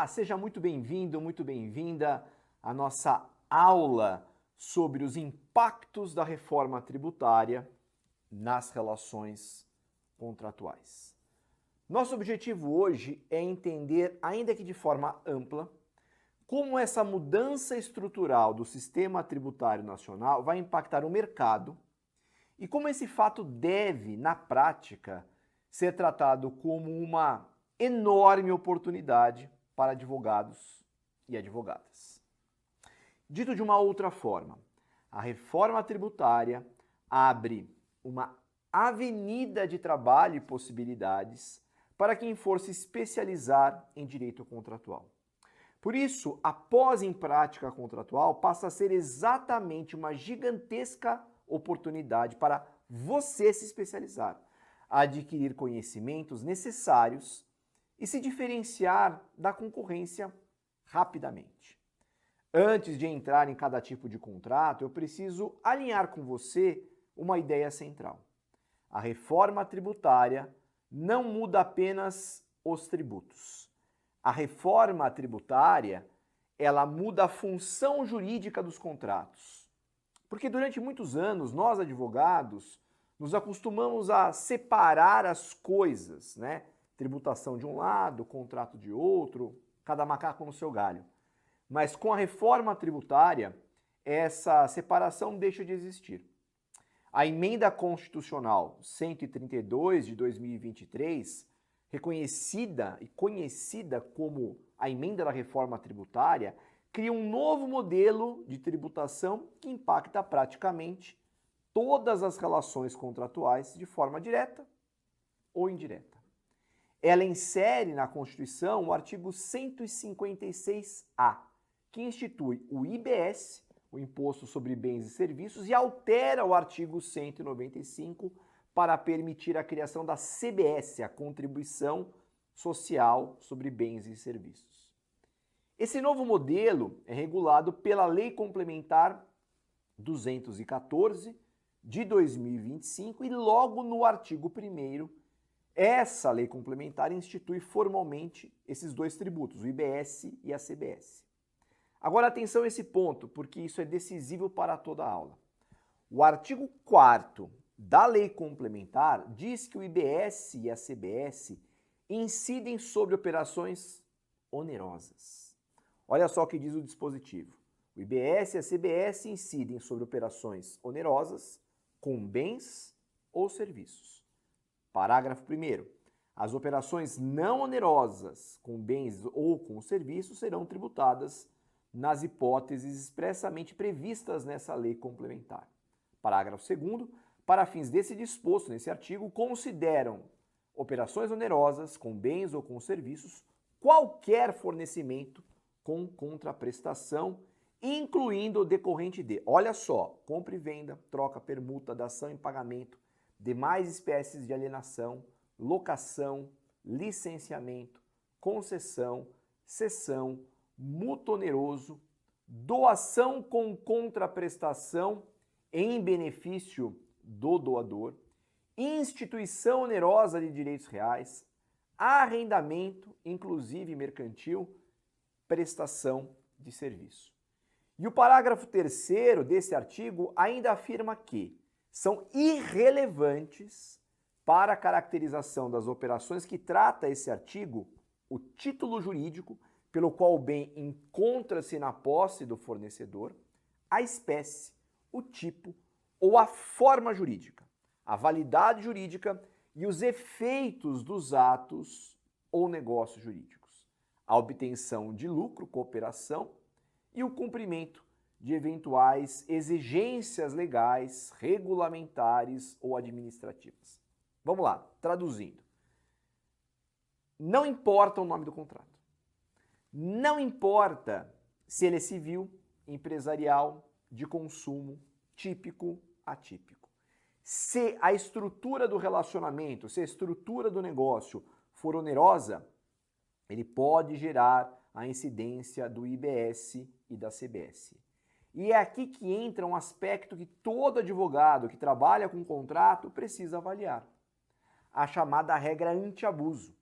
Olá, seja muito bem-vindo, muito bem-vinda à nossa aula sobre os impactos da reforma tributária nas relações contratuais. Nosso objetivo hoje é entender, ainda que de forma ampla, como essa mudança estrutural do sistema tributário nacional vai impactar o mercado e como esse fato deve, na prática, ser tratado como uma enorme oportunidade para advogados e advogadas. Dito de uma outra forma, a reforma tributária abre uma avenida de trabalho e possibilidades para quem for se especializar em direito contratual. Por isso, a pós em prática contratual passa a ser exatamente uma gigantesca oportunidade para você se especializar, adquirir conhecimentos necessários e se diferenciar da concorrência rapidamente. Antes de entrar em cada tipo de contrato, eu preciso alinhar com você uma ideia central. A reforma tributária não muda apenas os tributos. A reforma tributária, ela muda a função jurídica dos contratos. Porque durante muitos anos, nós advogados, nos acostumamos a separar as coisas, né? Tributação de um lado, contrato de outro, cada macaco no seu galho. Mas com a reforma tributária, essa separação deixa de existir. A emenda constitucional 132 de 2023, reconhecida e conhecida como a emenda da reforma tributária, cria um novo modelo de tributação que impacta praticamente todas as relações contratuais de forma direta ou indireta. Ela insere na Constituição o artigo 156-A, que institui o IBS, o Imposto sobre Bens e Serviços, e altera o artigo 195 para permitir a criação da CBS, a Contribuição Social sobre Bens e Serviços. Esse novo modelo é regulado pela Lei Complementar 214 de 2025 e logo no artigo 1º, essa lei complementar institui formalmente esses dois tributos, o IBS e a CBS. Agora atenção a esse ponto, porque isso é decisivo para toda a aula. O artigo 4º da lei complementar diz que o IBS e a CBS incidem sobre operações onerosas. Olha só o que diz o dispositivo. O IBS e a CBS incidem sobre operações onerosas com bens ou serviços. Parágrafo 1º. As operações não onerosas com bens ou com serviços serão tributadas nas hipóteses expressamente previstas nessa lei complementar. Parágrafo 2º. Para fins desse disposto nesse artigo, consideram operações onerosas com bens ou com serviços qualquer fornecimento com contraprestação, incluindo o decorrente de, olha só, compra e venda, troca, permuta, dação em pagamento, demais espécies de alienação, locação, licenciamento, concessão, cessão, mútuo oneroso, doação com contraprestação em benefício do doador, instituição onerosa de direitos reais, arrendamento, inclusive mercantil, prestação de serviço. E o parágrafo 3º desse artigo ainda afirma que são irrelevantes para a caracterização das operações que trata esse artigo o título jurídico pelo qual o bem encontra-se na posse do fornecedor, a espécie, o tipo ou a forma jurídica, a validade jurídica e os efeitos dos atos ou negócios jurídicos, a obtenção de lucro, cooperação e o cumprimento de eventuais exigências legais, regulamentares ou administrativas. Vamos lá, traduzindo. Não importa o nome do contrato. Não importa se ele é civil, empresarial, de consumo, típico, atípico. Se a estrutura do relacionamento, se a estrutura do negócio for onerosa, ele pode gerar a incidência do IBS e da CBS. E é aqui que entra um aspecto que todo advogado que trabalha com contrato precisa avaliar. A chamada regra anti-abuso.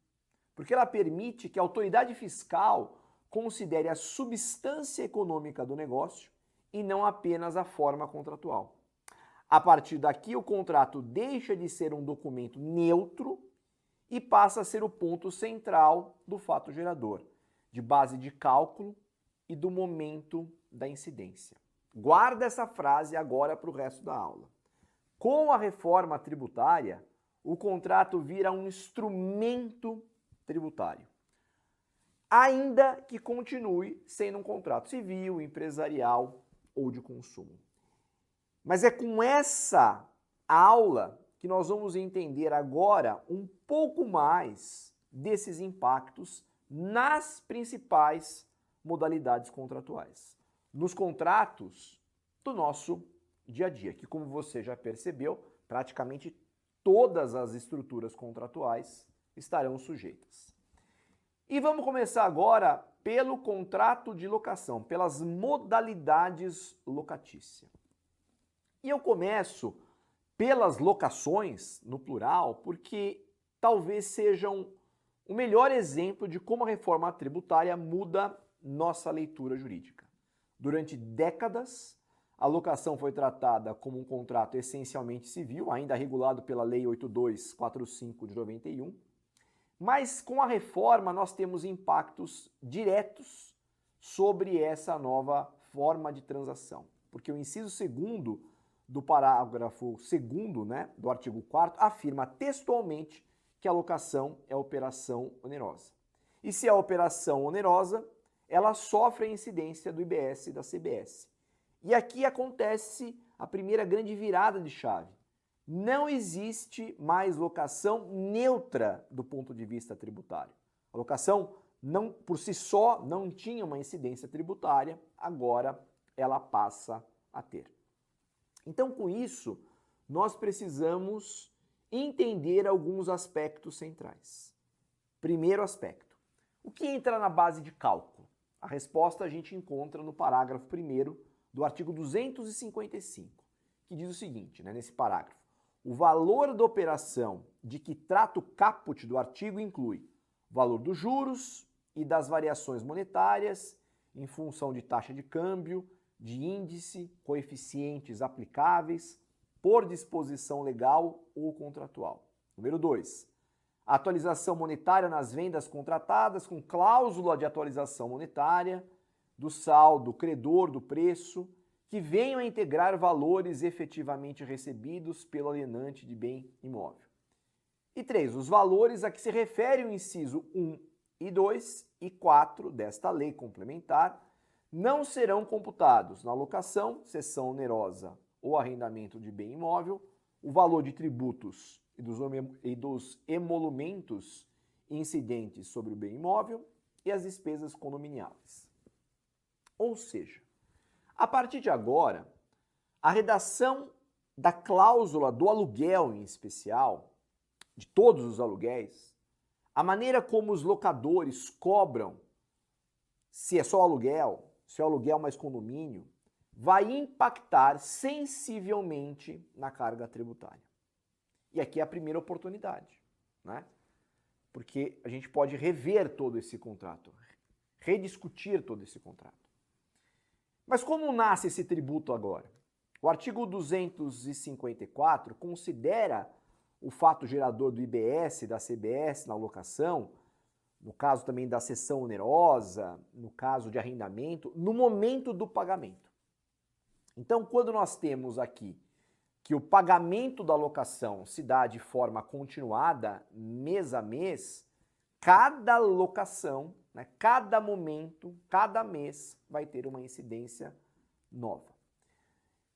Porque ela permite que a autoridade fiscal considere a substância econômica do negócio e não apenas a forma contratual. A partir daqui, o contrato deixa de ser um documento neutro e passa a ser o ponto central do fato gerador, de base de cálculo e do momento da incidência. Guarda essa frase agora para o resto da aula. Com a reforma tributária, o contrato vira um instrumento tributário, ainda que continue sendo um contrato civil, empresarial ou de consumo. Mas é com essa aula que nós vamos entender agora um pouco mais desses impactos nas principais modalidades contratuais. Nos contratos do nosso dia a dia, que, como você já percebeu, praticamente todas as estruturas contratuais estarão sujeitas. E vamos começar agora pelo contrato de locação, pelas modalidades locatícias. E eu começo pelas locações, no plural, porque talvez sejam o melhor exemplo de como a reforma tributária muda nossa leitura jurídica. Durante décadas, a locação foi tratada como um contrato essencialmente civil, ainda regulado pela Lei 8245 de 91, mas com a reforma nós temos impactos diretos sobre essa nova forma de transação, porque o inciso 2º do parágrafo 2º, do artigo 4º, afirma textualmente que a locação é operação onerosa. E se é operação onerosa, ela sofre a incidência do IBS e da CBS. E aqui acontece a primeira grande virada de chave. Não existe mais locação neutra do ponto de vista tributário. A locação, não, por si só, não tinha uma incidência tributária, agora ela passa a ter. Então, com isso, nós precisamos entender alguns aspectos centrais. Primeiro aspecto, o que entra na base de cálculo? A resposta a gente encontra no parágrafo 1º do artigo 255, que diz o seguinte, nesse parágrafo: o valor da operação de que trata o caput do artigo inclui o valor dos juros e das variações monetárias em função de taxa de câmbio, de índice, coeficientes aplicáveis, por disposição legal ou contratual. Número 2. A atualização monetária nas vendas contratadas com cláusula de atualização monetária, do saldo credor do preço, que venham a integrar valores efetivamente recebidos pelo alienante de bem imóvel. E 3. Os valores a que se refere o inciso 1 e 2 e 4 desta lei complementar não serão computados na locação, cessão onerosa ou arrendamento de bem imóvel, o valor de tributos e dos emolumentos incidentes sobre o bem imóvel e as despesas condominiais. Ou seja, a partir de agora, a redação da cláusula do aluguel em especial, de todos os aluguéis, a maneira como os locadores cobram, se é só aluguel, se é aluguel mais condomínio, vai impactar sensivelmente na carga tributária. E aqui é a primeira oportunidade, Porque a gente pode rever todo esse contrato, rediscutir todo esse contrato. Mas como nasce esse tributo agora? O artigo 254 considera o fato gerador do IBS, da CBS na locação, no caso também da cessão onerosa, no caso de arrendamento, no momento do pagamento. Então, quando nós temos aqui que o pagamento da locação se dá de forma continuada, mês a mês, cada locação, cada momento, cada mês vai ter uma incidência nova.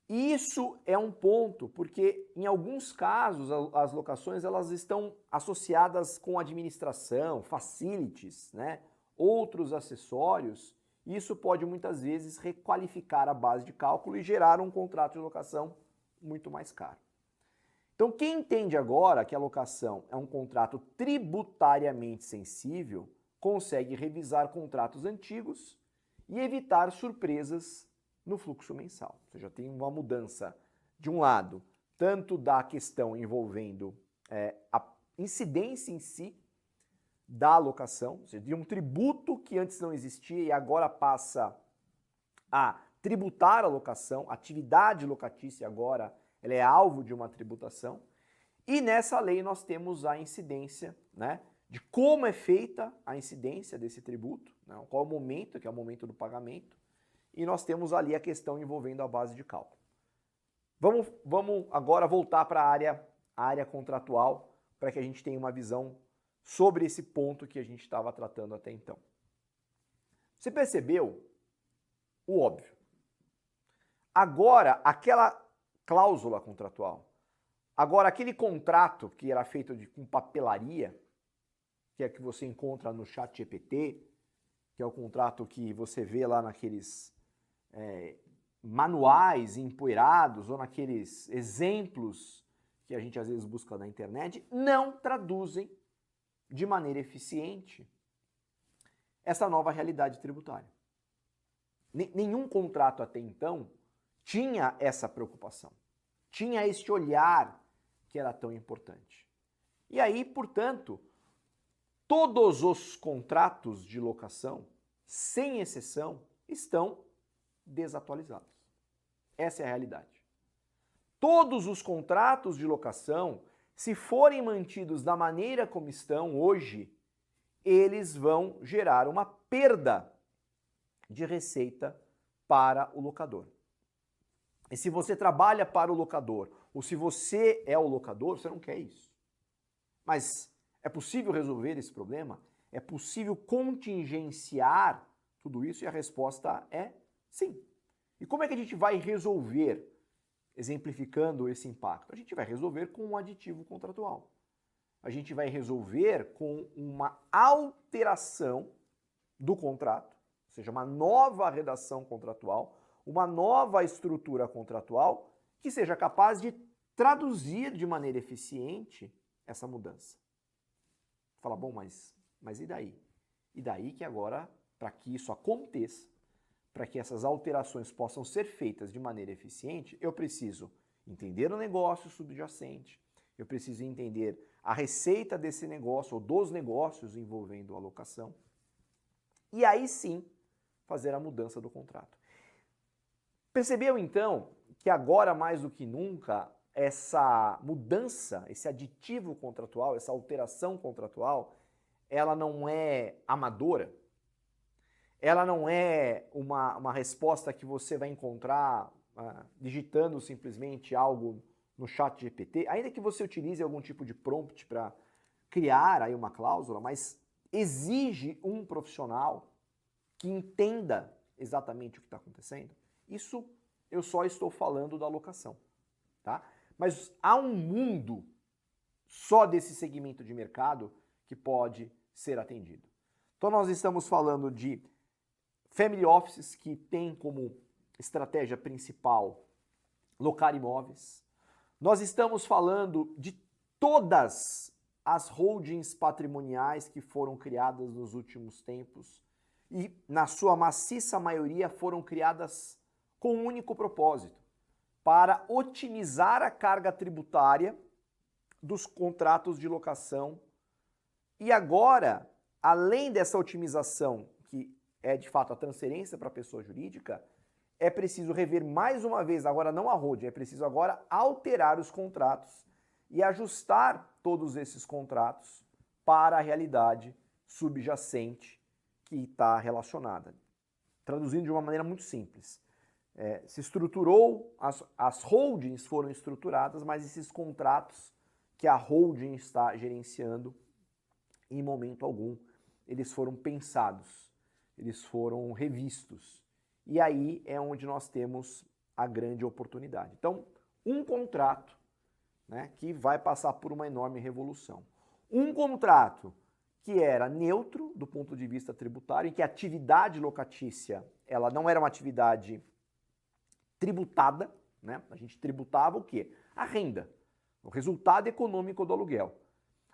E isso é um ponto, porque em alguns casos as locações elas estão associadas com administração, facilities, outros acessórios, e isso pode muitas vezes requalificar a base de cálculo e gerar um contrato de locação muito mais caro. Então, quem entende agora que a locação é um contrato tributariamente sensível, consegue revisar contratos antigos e evitar surpresas no fluxo mensal. Ou seja, tem uma mudança, de um lado, tanto da questão envolvendo a incidência em si, da locação, ou seja, de um tributo que antes não existia e agora passa a tributar a locação, a atividade locatícia agora ela é alvo de uma tributação, e nessa lei nós temos a incidência, né, de como é feita a incidência desse tributo, né, qual é o momento, que é o momento do pagamento, e nós temos ali a questão envolvendo a base de cálculo. Vamos agora voltar para a área contratual, para que a gente tenha uma visão sobre esse ponto que a gente estava tratando até então. Você percebeu o óbvio. Agora, aquela cláusula contratual, agora aquele contrato que era feito com papelaria, que é que você encontra no ChatGPT, que é o contrato que você vê lá naqueles manuais empoeirados ou naqueles exemplos que a gente às vezes busca na internet, não traduzem de maneira eficiente essa nova realidade tributária. Nenhum contrato até então tinha essa preocupação, tinha este olhar que era tão importante. E aí, portanto, todos os contratos de locação, sem exceção, estão desatualizados. Essa é a realidade. Todos os contratos de locação, se forem mantidos da maneira como estão hoje, eles vão gerar uma perda de receita para o locador. E se você trabalha para o locador, ou se você é o locador, você não quer isso. Mas é possível resolver esse problema? É possível contingenciar tudo isso? E a resposta é sim. E como é que a gente vai resolver, exemplificando esse impacto? A gente vai resolver com um aditivo contratual. A gente vai resolver com uma alteração do contrato, ou seja, uma nova redação contratual, uma nova estrutura contratual que seja capaz de traduzir de maneira eficiente essa mudança. Fala, bom, mas e daí? E daí que agora, para que isso aconteça, para que essas alterações possam ser feitas de maneira eficiente, eu preciso entender o negócio subjacente, eu preciso entender a receita desse negócio ou dos negócios envolvendo a locação, e aí sim fazer a mudança do contrato. Percebeu então que agora mais do que nunca essa mudança, esse aditivo contratual, essa alteração contratual, ela não é amadora? Ela não é uma resposta que você vai encontrar digitando simplesmente algo no ChatGPT, ainda que você utilize algum tipo de prompt para criar aí uma cláusula, mas exige um profissional que entenda exatamente o que está acontecendo. Isso eu só estou falando da locação, tá? Mas há um mundo só desse segmento de mercado que pode ser atendido. Então nós estamos falando de family offices que tem como estratégia principal locar imóveis. Nós estamos falando de todas as holdings patrimoniais que foram criadas nos últimos tempos e, na sua maciça maioria, foram criadas com um único propósito, para otimizar a carga tributária dos contratos de locação. E agora, além dessa otimização, que é de fato a transferência para a pessoa jurídica, é preciso rever mais uma vez, agora não a holding, é preciso agora alterar os contratos e ajustar todos esses contratos para a realidade subjacente que está relacionada. Traduzindo de uma maneira muito simples, se estruturou, as holdings foram estruturadas, mas esses contratos que a holding está gerenciando, em momento algum, eles foram pensados, eles foram revistos. E aí é onde nós temos a grande oportunidade. Então, um contrato, né, que vai passar por uma enorme revolução. Um contrato que era neutro do ponto de vista tributário, em que a atividade locatícia ela não era uma atividade tributada, né? A gente tributava o quê? A renda, o resultado econômico do aluguel.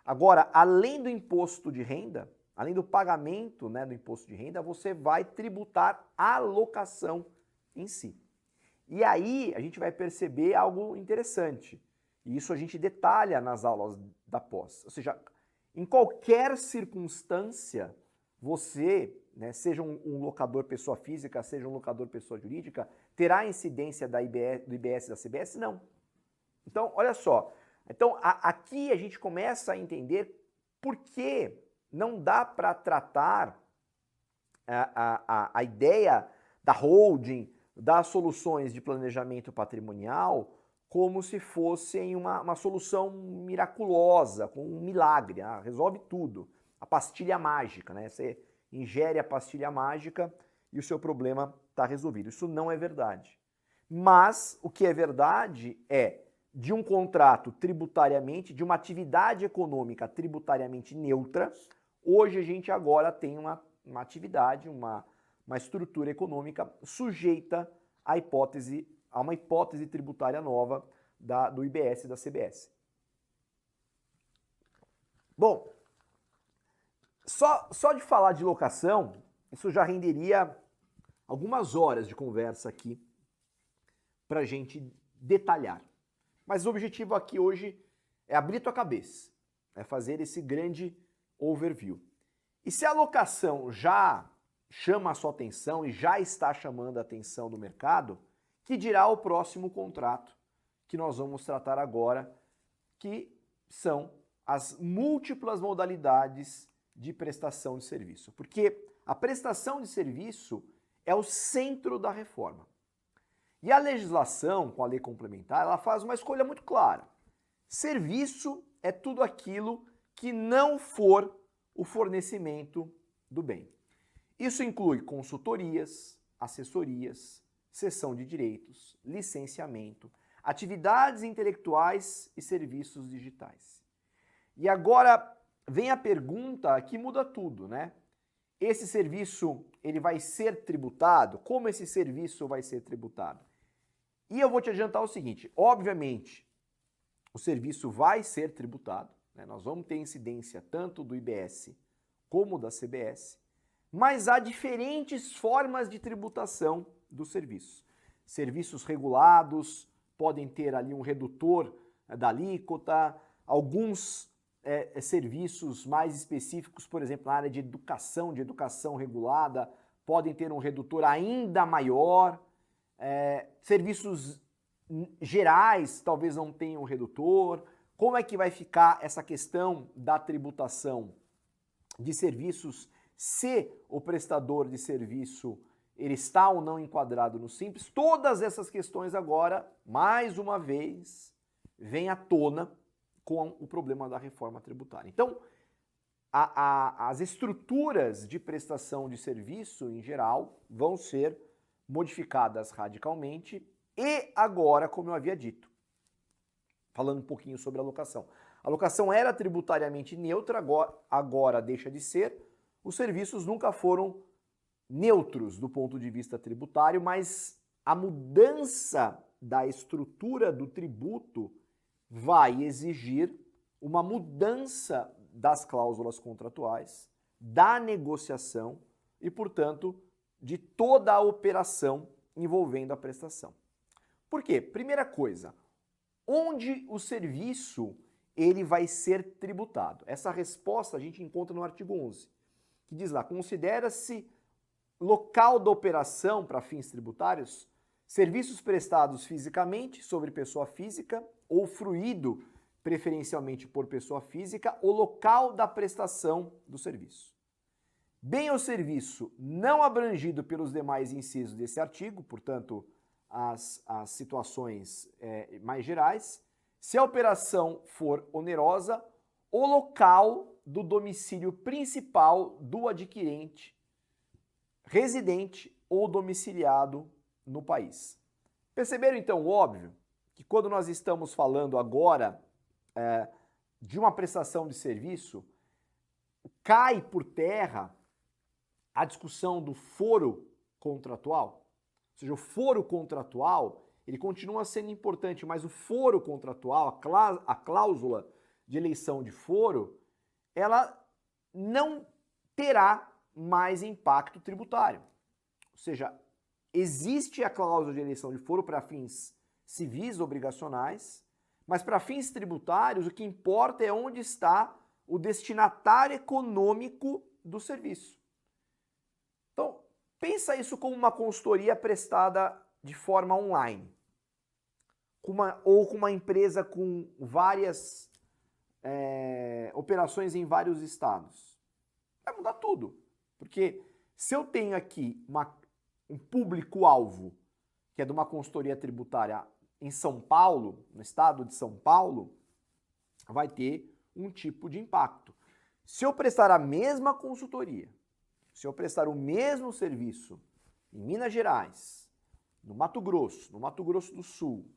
Agora, além do imposto de renda, além do pagamento, né, do imposto de renda, você vai tributar a locação em si. E aí a gente vai perceber algo interessante. E isso a gente detalha nas aulas da pós. Ou seja, Em qualquer circunstância, você, né, seja um locador pessoa física, seja um locador pessoa jurídica, terá incidência do IBS e da CBS? Não. Então, olha só. Então, aqui a gente começa a entender por que não dá para tratar a ideia da holding, das soluções de planejamento patrimonial, como se fossem uma solução miraculosa, com um milagre, resolve tudo. A pastilha mágica, né? Você ingere a pastilha mágica e o seu problema está resolvido. Isso não é verdade. Mas o que é verdade é, de um contrato tributariamente, de uma atividade econômica tributariamente neutra, hoje a gente agora tem uma atividade, uma estrutura econômica sujeita a uma hipótese tributária nova do IBS e da CBS. Bom, só de falar de locação, isso já renderia algumas horas de conversa aqui para a gente detalhar. Mas o objetivo aqui hoje é abrir tua cabeça, é fazer esse grande overview. E se a locação já chama a sua atenção e já está chamando a atenção do mercado, que dirá o próximo contrato que nós vamos tratar agora, que são as múltiplas modalidades de prestação de serviço. Porque a prestação de serviço é o centro da reforma. E a legislação, com a lei complementar, ela faz uma escolha muito clara. Serviço é tudo aquilo que não for o fornecimento do bem. Isso inclui consultorias, assessorias, cessão de direitos, licenciamento, atividades intelectuais e serviços digitais. E agora vem a pergunta que muda tudo, né? Esse serviço, ele vai ser tributado? Como esse serviço vai ser tributado? E eu vou te adiantar o seguinte, obviamente, o serviço vai ser tributado, né? Nós vamos ter incidência tanto do IBS como da CBS, mas há diferentes formas de tributação dos serviços. Serviços regulados podem ter ali um redutor da alíquota, alguns serviços mais específicos, por exemplo, na área de educação regulada, podem ter um redutor ainda maior. Serviços gerais talvez não tenham redutor. Como é que vai ficar essa questão da tributação de serviços se o prestador de serviço ele está ou não enquadrado no Simples? Todas essas questões agora, mais uma vez, vêm à tona com o problema da reforma tributária. Então, as estruturas de prestação de serviço, em geral, vão ser modificadas radicalmente e agora, como eu havia dito, falando um pouquinho sobre a locação. A locação era tributariamente neutra, agora deixa de ser. Os serviços nunca foram neutros do ponto de vista tributário, mas a mudança da estrutura do tributo vai exigir uma mudança das cláusulas contratuais, da negociação e, portanto, de toda a operação envolvendo a prestação. Por quê? Primeira coisa, onde o serviço ele vai ser tributado? Essa resposta a gente encontra no artigo 11, que diz lá, considera-se local da operação para fins tributários serviços prestados fisicamente sobre pessoa física ou fruído preferencialmente por pessoa física, o local da prestação do serviço. Bem ou serviço não abrangido pelos demais incisos desse artigo, portanto, as situações mais gerais, se a operação for onerosa, o local do domicílio principal do adquirente, residente ou domiciliado no país. Perceberam então o óbvio? Que quando nós estamos falando agora de uma prestação de serviço, cai por terra a discussão do foro contratual. Ou seja, o foro contratual, ele continua sendo importante, mas o foro contratual, a cláusula de eleição de foro, ela não terá mais impacto tributário. Ou seja, existe a cláusula de eleição de foro para fins civis obrigacionais, mas para fins tributários o que importa é onde está o destinatário econômico do serviço. Então, pensa isso como uma consultoria prestada de forma online, ou com uma empresa com várias operações em vários estados. Vai mudar tudo, porque se eu tenho aqui um público-alvo, que é de uma consultoria tributária em São Paulo, no estado de São Paulo, vai ter um tipo de impacto. Se eu prestar a mesma consultoria, se eu prestar o mesmo serviço em Minas Gerais, no Mato Grosso do Sul,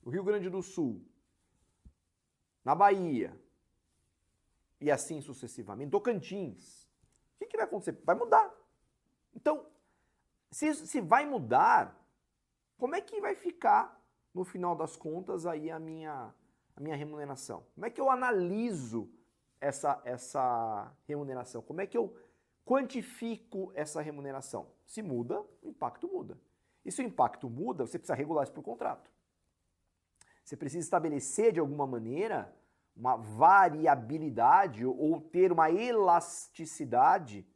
no Rio Grande do Sul, na Bahia, e assim sucessivamente, Tocantins, o que vai acontecer? Vai mudar. Então, se vai mudar, como é que vai ficar, no final das contas, aí a minha remuneração? Como é que eu analiso essa remuneração? Como é que eu quantifico essa remuneração? Se muda, o impacto muda. E se o impacto muda, você precisa regular isso por contrato. Você precisa estabelecer, de alguma maneira, uma variabilidade ou ter uma elasticidade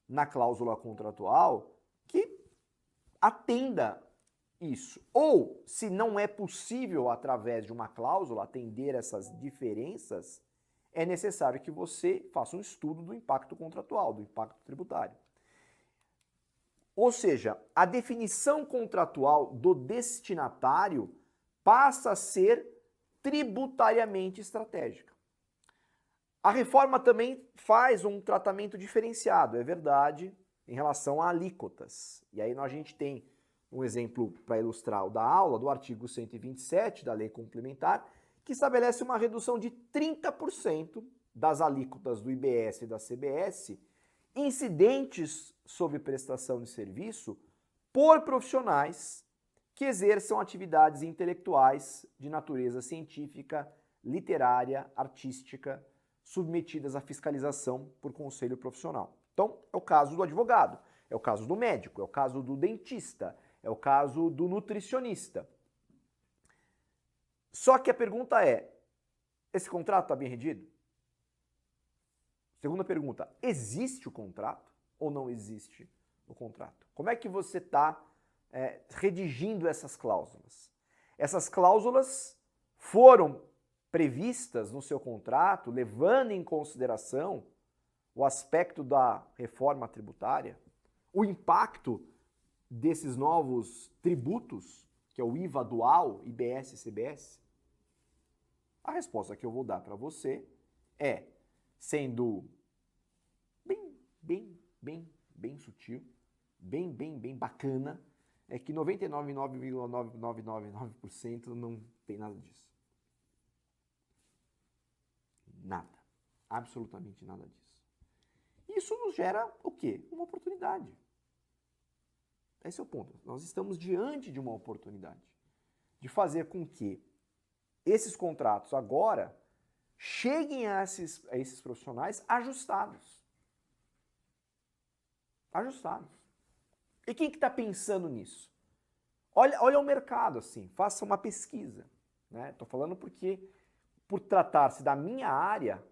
na cláusula contratual que atenda isso. Ou, se não é possível, através de uma cláusula, atender essas diferenças, é necessário que você faça um estudo do impacto contratual, do impacto tributário. Ou seja, a definição contratual do destinatário passa a ser tributariamente estratégica. A reforma também faz um tratamento diferenciado, é verdade, em relação a alíquotas. E aí a gente tem um exemplo para ilustrar o da aula, do artigo 127 da Lei Complementar, que estabelece uma redução de 30% das alíquotas do IBS e da CBS incidentes sobre prestação de serviço por profissionais que exerçam atividades intelectuais de natureza científica, literária, artística, submetidas à fiscalização por conselho profissional. Então, é o caso do advogado, é o caso do médico, é o caso do dentista, é o caso do nutricionista. Só que a pergunta é, esse contrato está bem redigido? Segunda pergunta, existe o contrato ou não existe o contrato? Como é que você está redigindo essas cláusulas? Essas cláusulas foram previstas no seu contrato, levando em consideração o aspecto da reforma tributária, o impacto desses novos tributos, que é o IVA dual, IBS e CBS? A resposta que eu vou dar para você é, sendo bem sutil, bem bacana, é que 99,9999% não tem nada disso. Nada. Absolutamente nada disso. Isso nos gera o quê? Uma oportunidade. Esse é o ponto. Nós estamos diante de uma oportunidade de fazer com que esses contratos agora cheguem a esses profissionais ajustados. Ajustados. E quem que está pensando nisso? Olha o mercado assim, faça uma pesquisa. Estou falando porque, por tratar-se da minha área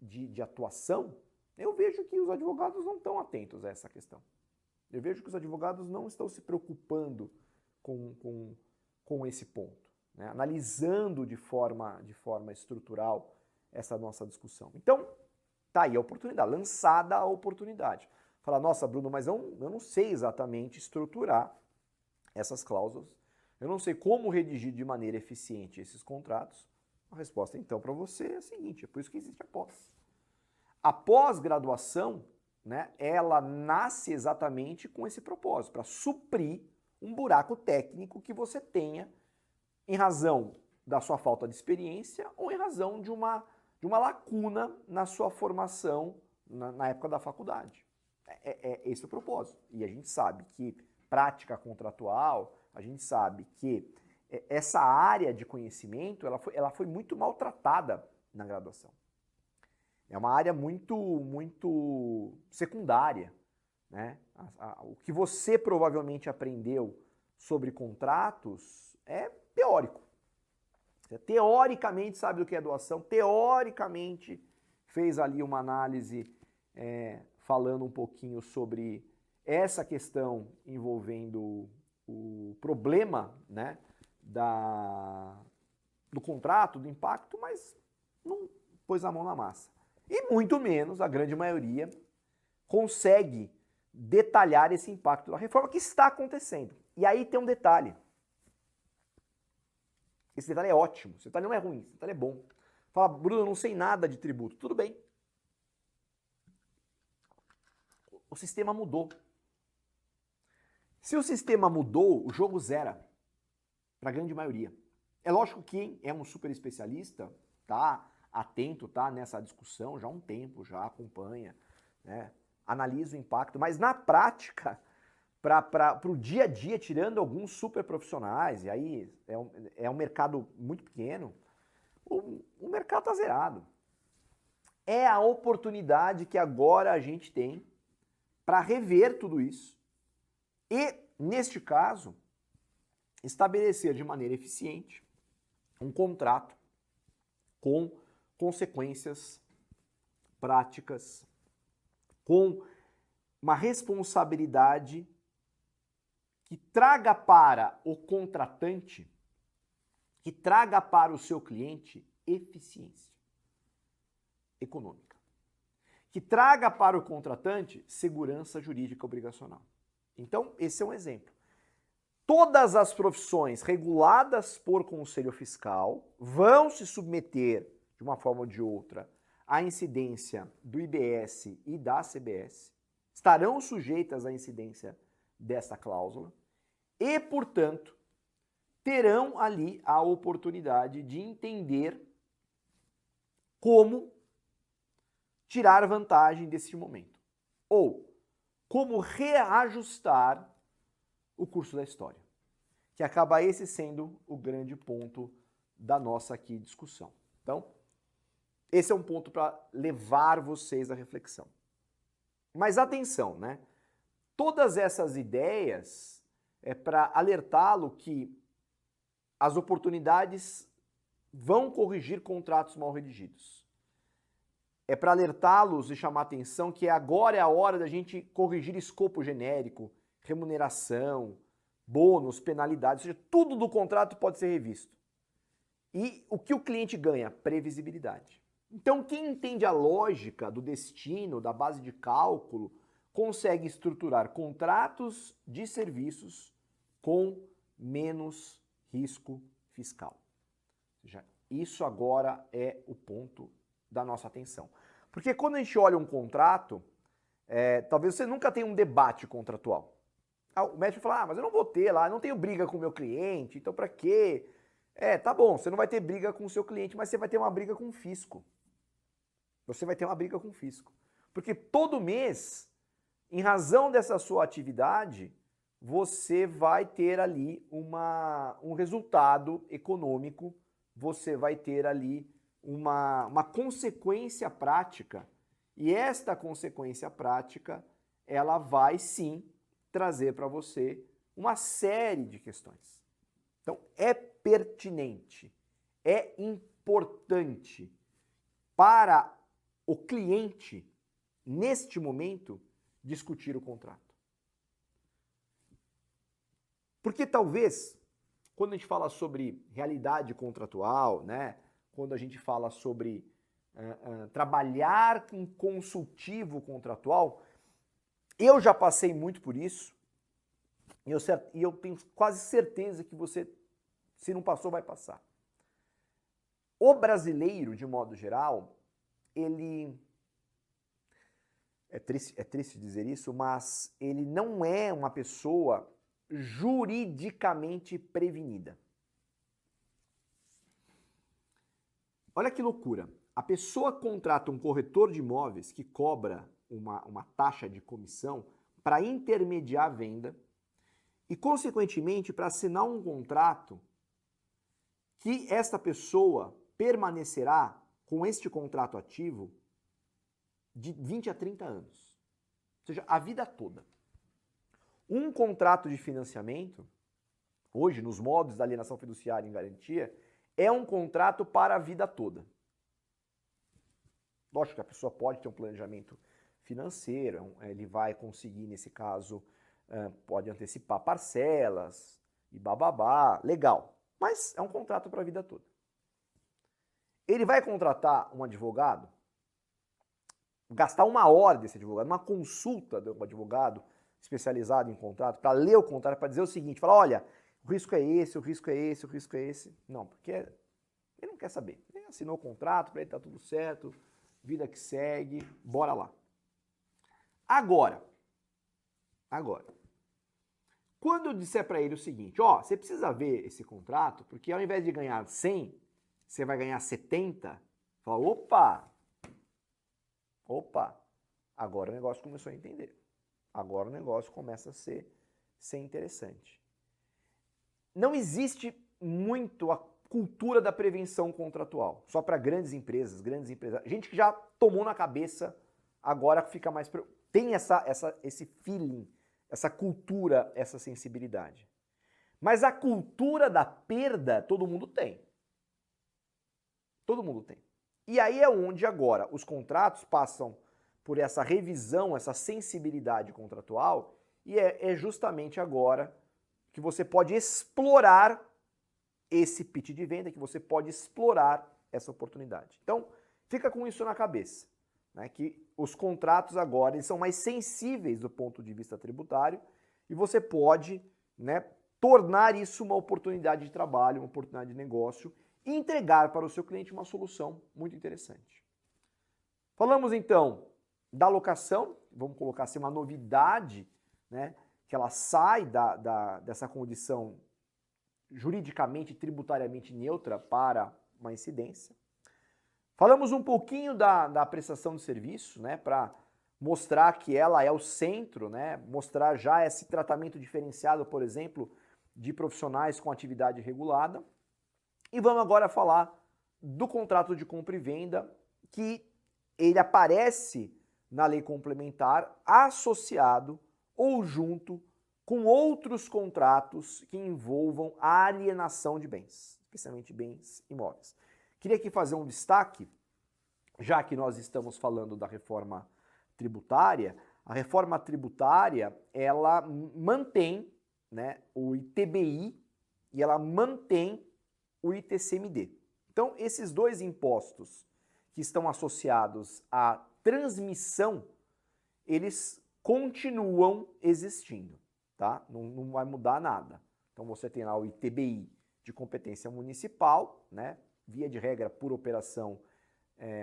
de atuação, eu vejo que os advogados não estão atentos a essa questão. Eu vejo que os advogados não estão se preocupando com esse ponto, analisando de forma estrutural essa nossa discussão. Então, tá aí a oportunidade, lançada a oportunidade. Fala, nossa, Bruno, mas eu não sei exatamente estruturar essas cláusulas, eu não sei como redigir de maneira eficiente esses contratos. A resposta, então, para você é a seguinte, é por isso que existe a pós. A pós-graduação, ela nasce exatamente com esse propósito, para suprir um buraco técnico que você tenha em razão da sua falta de experiência ou em razão de uma lacuna na sua formação na época da faculdade. É esse o propósito. E a gente sabe que prática contratual, a gente sabe que essa área de conhecimento ela foi muito maltratada na graduação. É uma área muito secundária. O que você provavelmente aprendeu sobre contratos é teórico. Você teoricamente sabe o que é doação, teoricamente fez ali uma análise falando um pouquinho sobre essa questão envolvendo o problema, né, do contrato, do impacto, mas não pôs a mão na massa. E muito menos, a grande maioria, consegue detalhar esse impacto da reforma que está acontecendo. E aí tem um detalhe. Esse detalhe é ótimo, esse detalhe não é ruim, esse detalhe é bom. Fala, Bruno, eu não sei nada de tributo. Tudo bem. O sistema mudou. Se o sistema mudou, o jogo zera. Para a grande maioria. É lógico que quem é um super especialista tá atento, tá nessa discussão já há um tempo, já acompanha, né? Analisa o impacto, mas na prática, para o dia a dia, tirando alguns super profissionais, e aí é um mercado muito pequeno, o mercado está zerado. É a oportunidade que agora a gente tem para rever tudo isso e, neste caso, estabelecer de maneira eficiente um contrato com consequências práticas, com uma responsabilidade que traga para o contratante, que traga para o seu cliente eficiência econômica, que traga para o contratante segurança jurídica obrigacional. Então, esse é um exemplo. Todas as profissões reguladas por Conselho Fiscal vão se submeter, de uma forma ou de outra, à incidência do IBS e da CBS, estarão sujeitas à incidência dessa cláusula e, portanto, terão ali a oportunidade de entender como tirar vantagem desse momento ou como reajustar o curso da história, que acaba esse sendo o grande ponto da nossa aqui discussão. Então, esse é um ponto para levar vocês à reflexão. Mas atenção, né? Todas essas ideias é para alertá-lo que as oportunidades vão corrigir contratos mal redigidos. É para alertá-los e chamar atenção que agora é a hora da gente corrigir escopo genérico, remuneração, bônus, penalidades, ou seja, tudo do contrato pode ser revisto. E o que o cliente ganha? Previsibilidade. Então, quem entende a lógica do destino, da base de cálculo, consegue estruturar contratos de serviços com menos risco fiscal. Ou seja, isso agora é o ponto da nossa atenção. Porque quando a gente olha um contrato, talvez você nunca tenha um debate contratual. O médico fala, mas eu não vou ter lá, eu não tenho briga com o meu cliente, então para quê? Tá bom, você não vai ter briga com o seu cliente, mas você vai ter uma briga com o fisco. Você vai ter uma briga com o fisco. Porque todo mês, em razão dessa sua atividade, você vai ter ali um resultado econômico, você vai ter ali uma consequência prática. E esta consequência prática, ela vai sim trazer para você uma série de questões. Então, é pertinente, é importante para o cliente, neste momento, discutir o contrato. Porque talvez, quando a gente fala sobre realidade contratual, né, quando a gente fala sobre trabalhar com consultivo contratual, eu já passei muito por isso, e eu tenho quase certeza que você, se não passou, vai passar. O brasileiro, de modo geral, ele... É triste dizer isso, mas ele não é uma pessoa juridicamente prevenida. Olha que loucura. A pessoa contrata um corretor de imóveis que cobra uma taxa de comissão para intermediar a venda e, consequentemente, para assinar um contrato que esta pessoa permanecerá com este contrato ativo de 20 a 30 anos. Ou seja, a vida toda. Um contrato de financiamento, hoje, nos modos da alienação fiduciária em garantia, é um contrato para a vida toda. Lógico que a pessoa pode ter um planejamento financeiro, ele vai conseguir, nesse caso, pode antecipar parcelas e bababá, legal. Mas é um contrato para a vida toda. Ele vai contratar um advogado, gastar uma hora desse advogado, uma consulta de um advogado especializado em contrato, para ler o contrato, para dizer o seguinte, falar, olha, o risco é esse, o risco é esse, o risco é esse. Não, porque ele não quer saber. Ele assinou o contrato, para ele tá tudo certo, vida que segue, bora lá. Agora, quando eu disser para ele o seguinte, ó, você precisa ver esse contrato, porque ao invés de ganhar 100, você vai ganhar 70, fala, opa, agora o negócio começou a entender. Agora o negócio começa a ser interessante. Não existe muito a cultura da prevenção contratual, só para grandes empresas, gente que já tomou na cabeça, agora fica mais... Tem esse feeling, essa cultura, essa sensibilidade. Mas a cultura da perda, todo mundo tem. Todo mundo tem. E aí é onde agora os contratos passam por essa revisão, essa sensibilidade contratual, e é justamente agora que você pode explorar esse pitch de venda, que você pode explorar essa oportunidade. Então, fica com isso na cabeça, né, que os contratos agora eles são mais sensíveis do ponto de vista tributário e você pode, né, tornar isso uma oportunidade de trabalho, uma oportunidade de negócio e entregar para o seu cliente uma solução muito interessante. Falamos então da locação, vamos colocar assim uma novidade, né, que ela sai dessa condição juridicamente, tributariamente neutra para uma incidência. Falamos um pouquinho da prestação de serviço, né, para mostrar que ela é o centro, né, mostrar já esse tratamento diferenciado, por exemplo, de profissionais com atividade regulada. E vamos agora falar do contrato de compra e venda, que ele aparece na lei complementar associado ou junto com outros contratos que envolvam a alienação de bens, especialmente bens imóveis. Queria aqui fazer um destaque, já que nós estamos falando da reforma tributária, a reforma tributária, ela mantém, né, o ITBI e ela mantém o ITCMD. Então, esses dois impostos que estão associados à transmissão, eles continuam existindo, tá? Não vai mudar nada. Então, você tem lá o ITBI de competência municipal, né? Via de regra, por operação,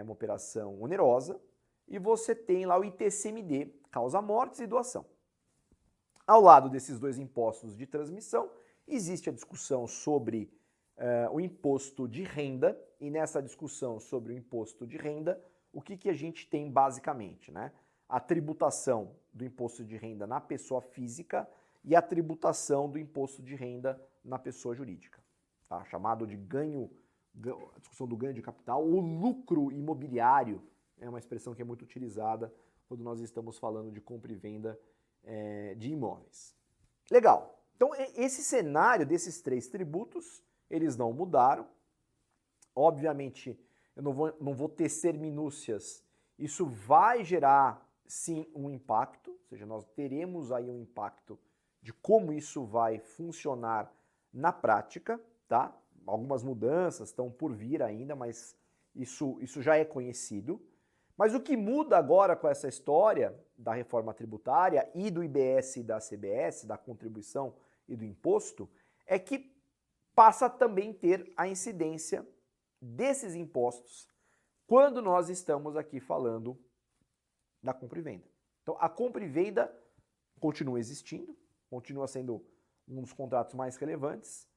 uma operação onerosa, e você tem lá o ITCMD, causa mortes e doação. Ao lado desses dois impostos de transmissão, existe a discussão sobre o imposto de renda, e nessa discussão sobre o imposto de renda, o que a gente tem basicamente, né? A tributação do imposto de renda na pessoa física e a tributação do imposto de renda na pessoa jurídica, tá? Chamado de a discussão do ganho de capital, ou lucro imobiliário, é uma expressão que é muito utilizada quando nós estamos falando de compra e venda de imóveis. Legal, então esse cenário desses três tributos, eles não mudaram. Obviamente, eu não vou tecer minúcias, isso vai gerar sim um impacto, ou seja, nós teremos aí um impacto de como isso vai funcionar na prática, tá? Algumas mudanças estão por vir ainda, mas isso já é conhecido. Mas o que muda agora com essa história da reforma tributária e do IBS e da CBS, da contribuição e do imposto, é que passa a também ter a incidência desses impostos quando nós estamos aqui falando da compra e venda. Então, a compra e venda continua existindo, continua sendo um dos contratos mais relevantes,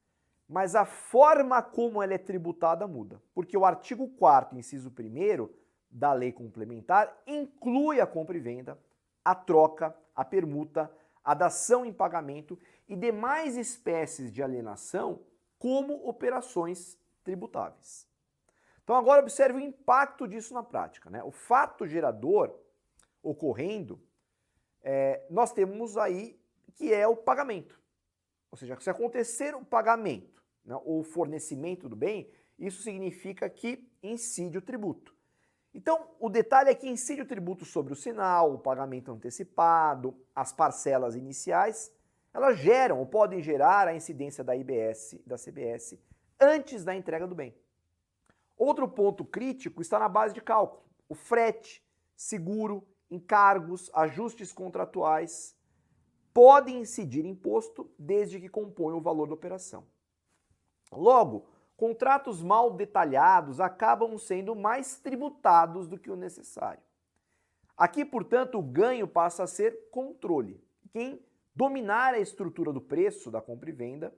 mas a forma como ela é tributada muda, porque o artigo 4º, inciso 1º da lei complementar inclui a compra e venda, a troca, a permuta, a dação em pagamento e demais espécies de alienação como operações tributáveis. Então agora observe o impacto disso na prática, né? O fato gerador ocorrendo, nós temos aí que é o pagamento. Ou seja, se acontecer o pagamento, né, ou o fornecimento do bem, isso significa que incide o tributo. Então, o detalhe é que incide o tributo sobre o sinal, o pagamento antecipado, as parcelas iniciais, elas geram ou podem gerar a incidência da IBS e da CBS antes da entrega do bem. Outro ponto crítico está na base de cálculo. O frete, seguro, encargos, ajustes contratuais podem incidir imposto desde que componham o valor da operação. Logo, contratos mal detalhados acabam sendo mais tributados do que o necessário. Aqui, portanto, o ganho passa a ser controle. Quem dominar a estrutura do preço da compra e venda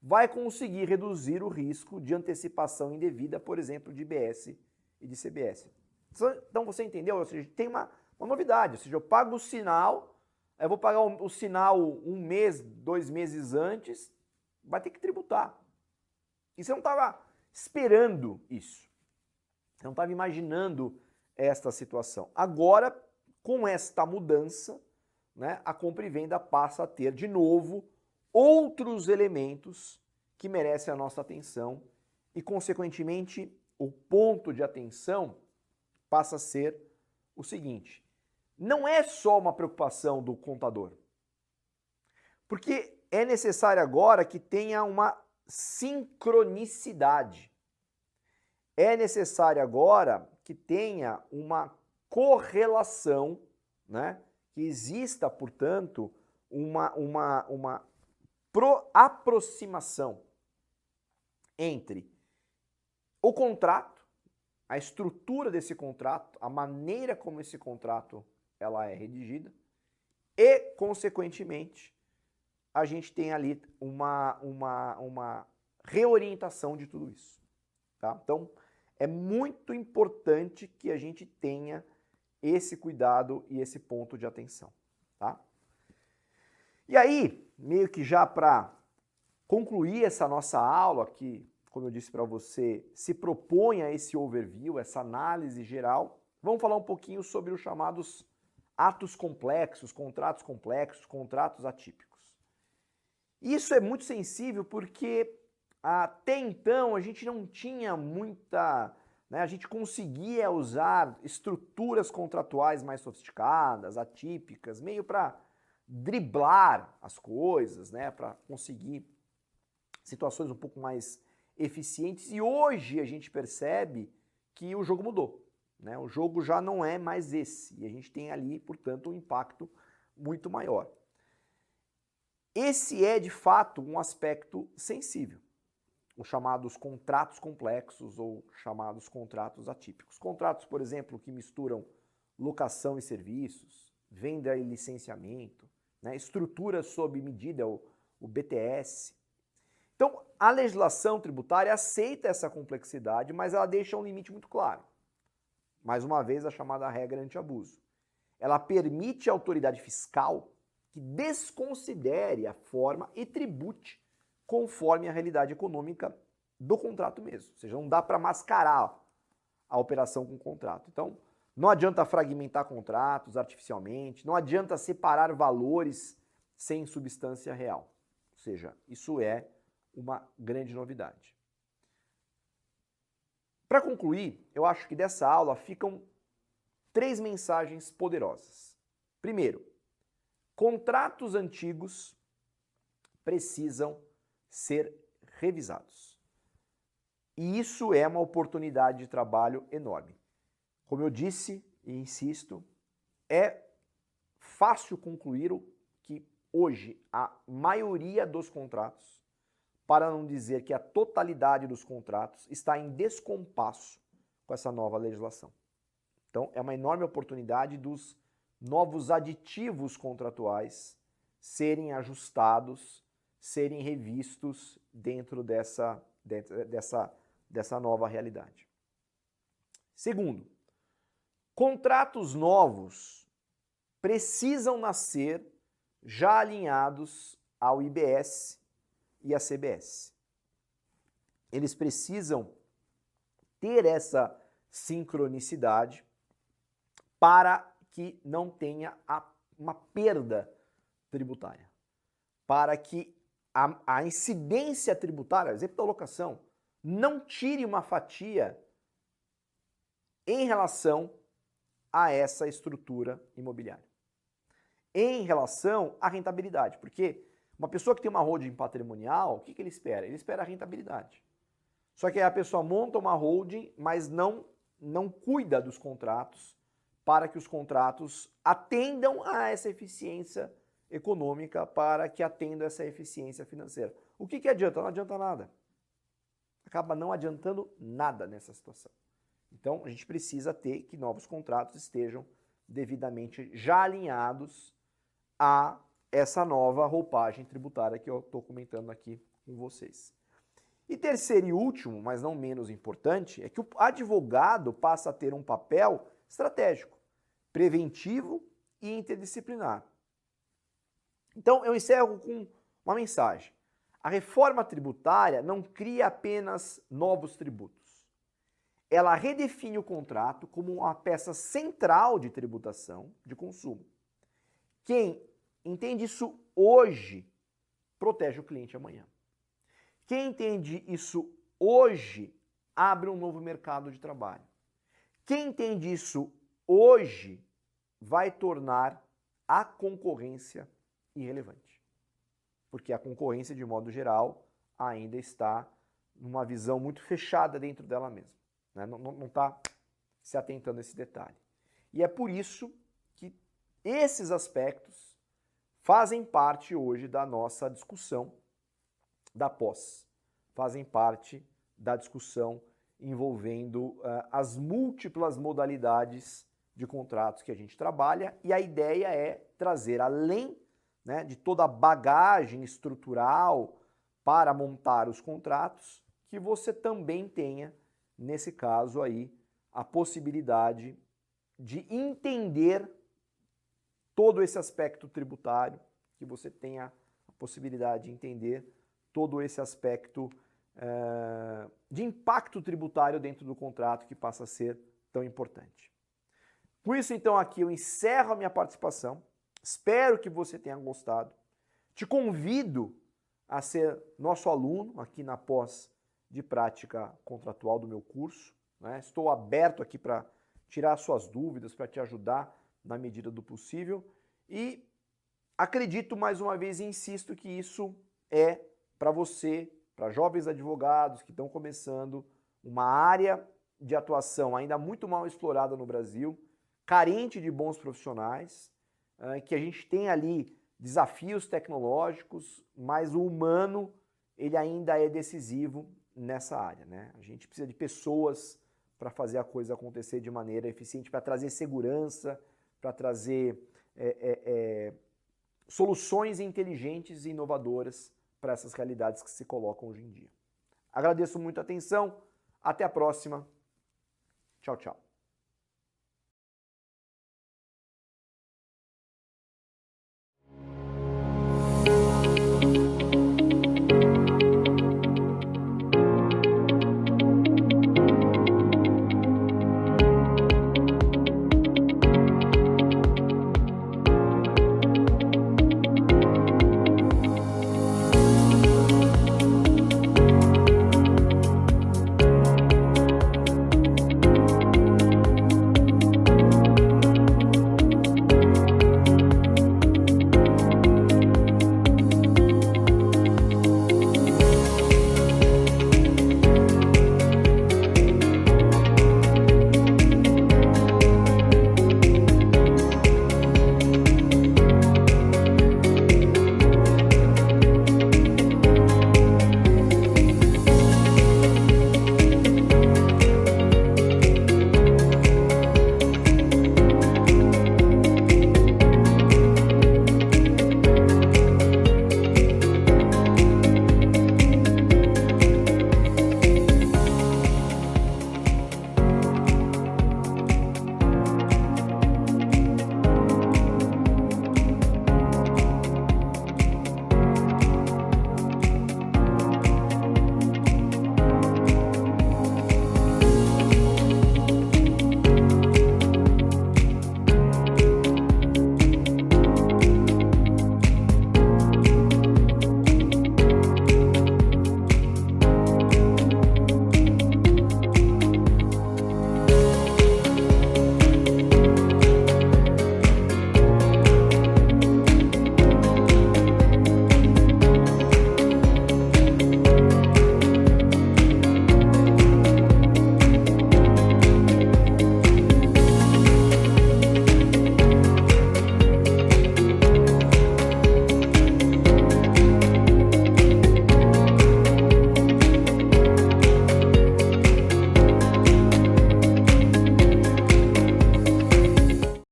vai conseguir reduzir o risco de antecipação indevida, por exemplo, de IBS e de CBS. Então você entendeu? Ou seja, tem uma novidade, ou seja, eu pago o sinal, eu vou pagar o sinal 1 mês, 2 meses antes, vai ter que tributar. E você não estava esperando isso. Você não estava imaginando esta situação. Agora, com esta mudança, né, a compra e venda passa a ter, de novo, outros elementos que merecem a nossa atenção e, consequentemente, o ponto de atenção passa a ser o seguinte: não é só uma preocupação do contador, porque é necessário agora que tenha uma sincronicidade. É necessário agora que tenha uma correlação, né? Que exista, portanto, uma aproximação entre o contrato, a estrutura desse contrato, a maneira como esse contrato ela é redigida e, consequentemente, a gente tem ali uma reorientação de tudo isso. Tá? Então, é muito importante que a gente tenha esse cuidado e esse ponto de atenção. Tá? E aí, meio que já para concluir essa nossa aula, que, como eu disse para você, se propõe a esse overview, essa análise geral, vamos falar um pouquinho sobre os chamados atos complexos, contratos atípicos. Isso é muito sensível porque até então a gente não tinha muita, né, a gente conseguia usar estruturas contratuais mais sofisticadas, atípicas, meio para driblar as coisas, né, para conseguir situações um pouco mais eficientes. E hoje a gente percebe que o jogo mudou, né? O jogo já não é mais esse e a gente tem ali, portanto, um impacto muito maior. Esse é, de fato, um aspecto sensível, os chamados contratos complexos ou chamados contratos atípicos. Contratos, por exemplo, que misturam locação e serviços, venda e licenciamento, né, estruturas sob medida, o BTS. Então, a legislação tributária aceita essa complexidade, mas ela deixa um limite muito claro. Mais uma vez, a chamada regra anti-abuso. Ela permite à autoridade fiscal que desconsidere a forma e tribute conforme a realidade econômica do contrato mesmo. Ou seja, não dá para mascarar a operação com o contrato. Então, não adianta fragmentar contratos artificialmente, não adianta separar valores sem substância real. Ou seja, isso é uma grande novidade. Para concluir, eu acho que dessa aula ficam 3 mensagens poderosas. Primeiro, contratos antigos precisam ser revisados. E isso é uma oportunidade de trabalho enorme. Como eu disse e insisto, é fácil concluir que hoje a maioria dos contratos, para não dizer que a totalidade dos contratos, está em descompasso com essa nova legislação. Então, é uma enorme oportunidade dos novos aditivos contratuais serem ajustados, serem revistos dentro dessa nova realidade. Segundo, contratos novos precisam nascer já alinhados ao IBS e à CBS. Eles precisam ter essa sincronicidade para que não tenha uma perda tributária, para que a incidência tributária, exemplo da locação, não tire uma fatia em relação a essa estrutura imobiliária. Em relação à rentabilidade, porque uma pessoa que tem uma holding patrimonial, o que ele espera? Ele espera a rentabilidade. Só que aí a pessoa monta uma holding, mas não cuida dos contratos para que os contratos atendam a essa eficiência econômica, para que atendam a essa eficiência financeira. O que adianta? Não adianta nada. Acaba não adiantando nada nessa situação. Então, a gente precisa ter que novos contratos estejam devidamente já alinhados a essa nova roupagem tributária que eu estou comentando aqui com vocês. E terceiro e último, mas não menos importante, é que o advogado passa a ter um papel estratégico, preventivo e interdisciplinar. Então, eu encerro com uma mensagem. A reforma tributária não cria apenas novos tributos. Ela redefine o contrato como uma peça central de tributação de consumo. Quem entende isso hoje, protege o cliente amanhã. Quem entende isso hoje, abre um novo mercado de trabalho. Quem entende isso hoje, vai tornar a concorrência irrelevante. Porque a concorrência, de modo geral, ainda está numa visão muito fechada dentro dela mesma. Né? Não está se atentando a esse detalhe. E é por isso que esses aspectos fazem parte hoje da nossa discussão da pós. Fazem parte da discussão envolvendo as múltiplas modalidades de contratos que a gente trabalha, e a ideia é trazer, além, né, de toda a bagagem estrutural para montar os contratos, que você também tenha, nesse caso aí, a possibilidade de entender todo esse aspecto tributário, que você tenha a possibilidade de entender todo esse aspecto de impacto tributário dentro do contrato, que passa a ser tão importante. Com isso, então, aqui eu encerro a minha participação. Espero que você tenha gostado. Te convido a ser nosso aluno aqui na pós de prática contratual do meu curso, né? Estou aberto aqui para tirar suas dúvidas, para te ajudar na medida do possível. E acredito, mais uma vez, e insisto que isso é para você, para jovens advogados que estão começando, uma área de atuação ainda muito mal explorada no Brasil, carente de bons profissionais, que a gente tem ali desafios tecnológicos, mas o humano, ele ainda é decisivo nessa área, né? A gente precisa de pessoas para fazer a coisa acontecer de maneira eficiente, para trazer segurança, para trazer soluções inteligentes e inovadoras para essas realidades que se colocam hoje em dia. Agradeço muito a atenção, até a próxima. Tchau, tchau.